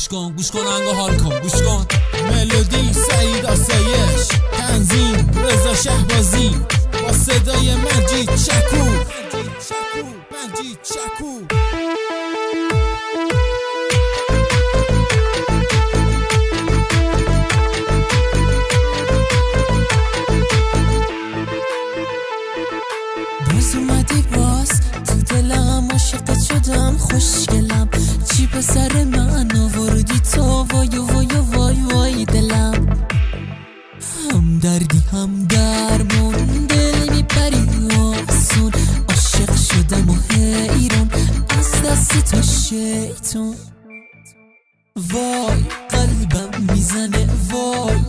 گوش کن انگا حال کن گوش کن. ملودی سعید آسایش، تنظیم رضا شهبازی، با صدای مجید چکو. مجید چکو. باز اومدی باز تو دلم، عاشقت شدم خوشگلم، چی به سر من آوردی تو؟ وای وای وای وای دلم، هم دردی هم درمون، دل میبری آسون، عاشق شدم و حیران از دست تو شیطون. وای قلبم میزنه وای،